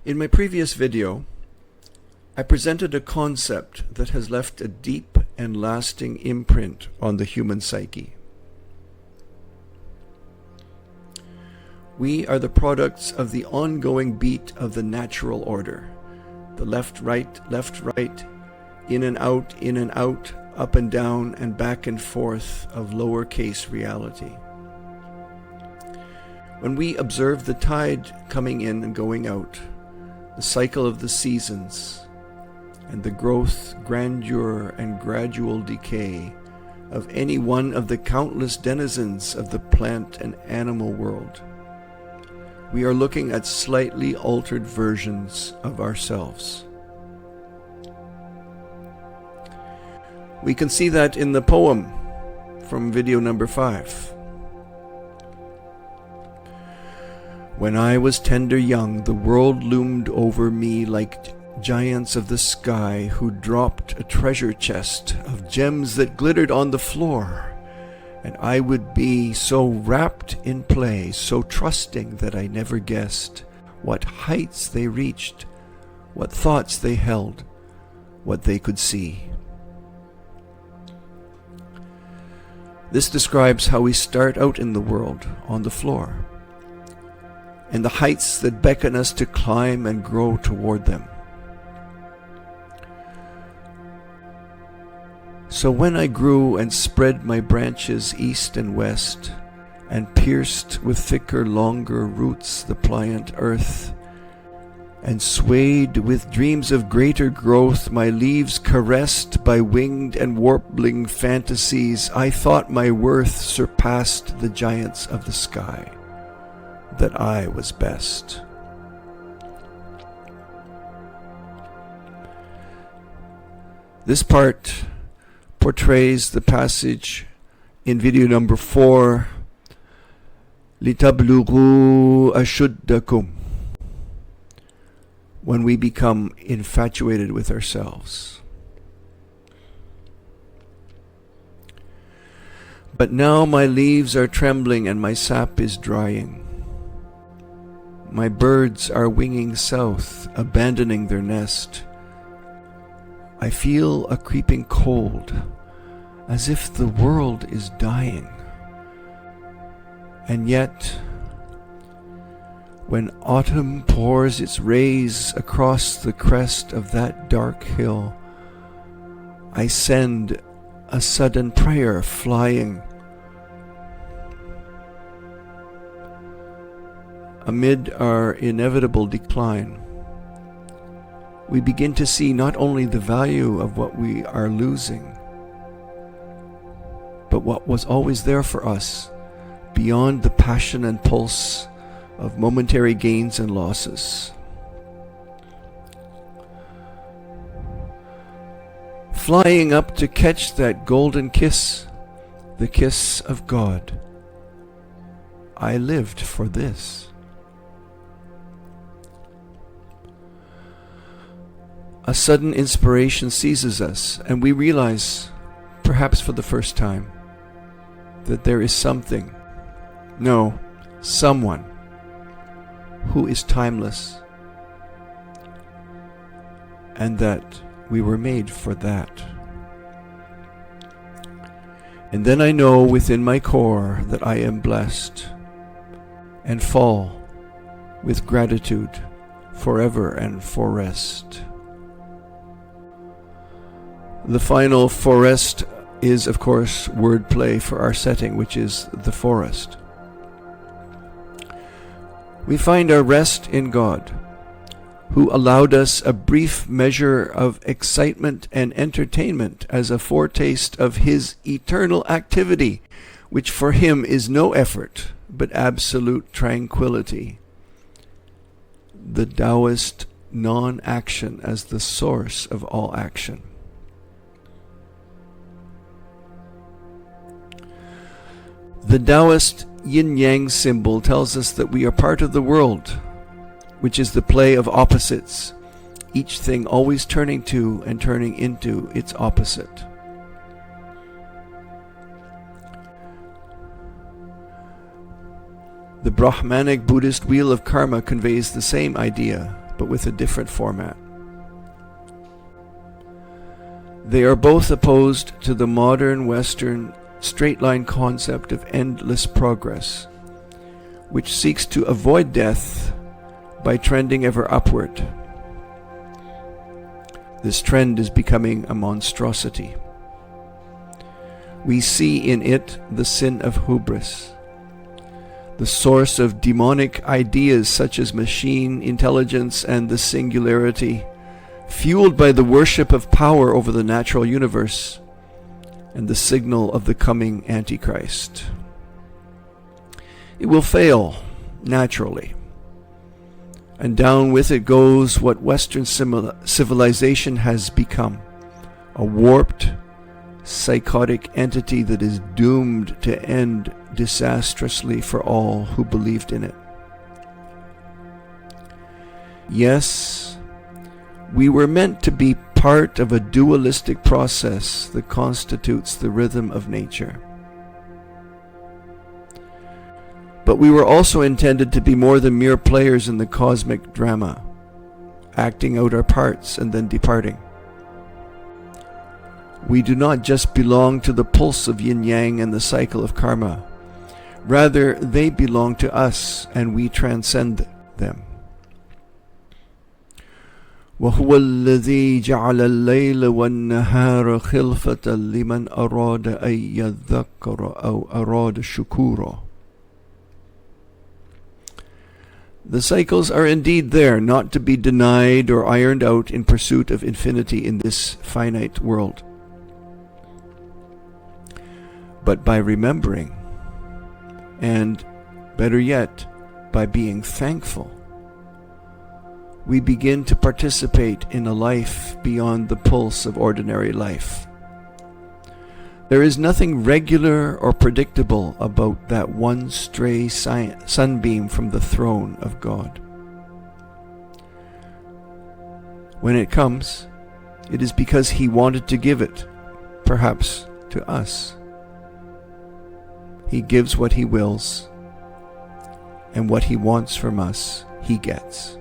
In my previous video, I presented a concept that has left a deep and lasting imprint on the human psyche. We are the products of the ongoing beat of the natural order. The left, right, in and out, up and down, and back and forth of lowercase reality. When we observe the tide coming in and going out, the cycle of the seasons, and the growth, grandeur, and gradual decay of any one of the countless denizens of the plant and animal world, we are looking at slightly altered versions of ourselves. We can see that in the poem from video number 5. When I was tender young, the world loomed over me like giants of the sky who dropped a treasure chest of gems that glittered on the floor, and I would be so wrapped in play, so trusting that I never guessed what heights they reached, what thoughts they held, what they could see. This describes how we start out in the world on the floor, and the heights that beckon us to climb and grow toward them. So when I grew and spread my branches east and west, and pierced with thicker, longer roots the pliant earth, and swayed with dreams of greater growth, my leaves caressed by winged and warbling fantasies, I thought my worth surpassed the giants of the sky, that I was best. This part portrays the passage in video number 4, لِتَبْلُغُوا أَشُدَّكُمْ, when we become infatuated with ourselves. But now my leaves are trembling and my sap is drying. My birds are winging south, abandoning their nest. I feel a creeping cold, as if the world is dying. And yet, when autumn pours its rays across the crest of that dark hill, I send a sudden prayer flying. Amid our inevitable decline, we begin to see not only the value of what we are losing, but what was always there for us beyond the passion and pulse of momentary gains and losses. Flying up to catch that golden kiss, the kiss of God. I lived for this. A sudden inspiration seizes us, and we realize, perhaps for the first time, that there is something, no, someone, who is timeless, and that we were made for that. And then I know within my core that I am blessed, and fall with gratitude forever and for rest. The final forest is, of course, wordplay for our setting, which is the forest. We find our rest in God, who allowed us a brief measure of excitement and entertainment as a foretaste of His eternal activity, which for Him is no effort, but absolute tranquility. The Taoist non-action as the source of all action. The Taoist yin-yang symbol tells us that we are part of the world, which is the play of opposites, each thing always turning to and turning into its opposite. The Brahmanic Buddhist wheel of karma conveys the same idea, but with a different format. They are both opposed to the modern Western straight-line concept of endless progress, which seeks to avoid death by trending ever upward. This trend is becoming a monstrosity. We see in it the sin of hubris, the source of demonic ideas such as machine intelligence and the singularity, fueled by the worship of power over the natural universe and the signal of the coming Antichrist. It will fail naturally, and down with it goes what Western civilization has become, a warped, psychotic entity that is doomed to end disastrously for all who believed in it. Yes, we were meant to be part of a dualistic process that constitutes the rhythm of nature. But we were also intended to be more than mere players in the cosmic drama, acting out our parts and then departing. We do not just belong to the pulse of yin-yang and the cycle of karma. Rather, they belong to us and we transcend them. وَهُوَ الَّذِي جَعَلَ اللَّيْلَ وَالنَّهَارَ خِلْفَةً لِمَنْ أَرَادَ أَن يَذَّكَّرَ أَوْ أَرَادَ شُكُورًا. The cycles are indeed there, not to be denied or ironed out in pursuit of infinity in this finite world. But by remembering, and better yet, by being thankful, we begin to participate in a life beyond the pulse of ordinary life. There is nothing regular or predictable about that one stray sunbeam from the throne of God. When it comes, it is because He wanted to give it, perhaps to us. He gives what He wills, and what He wants from us, He gets.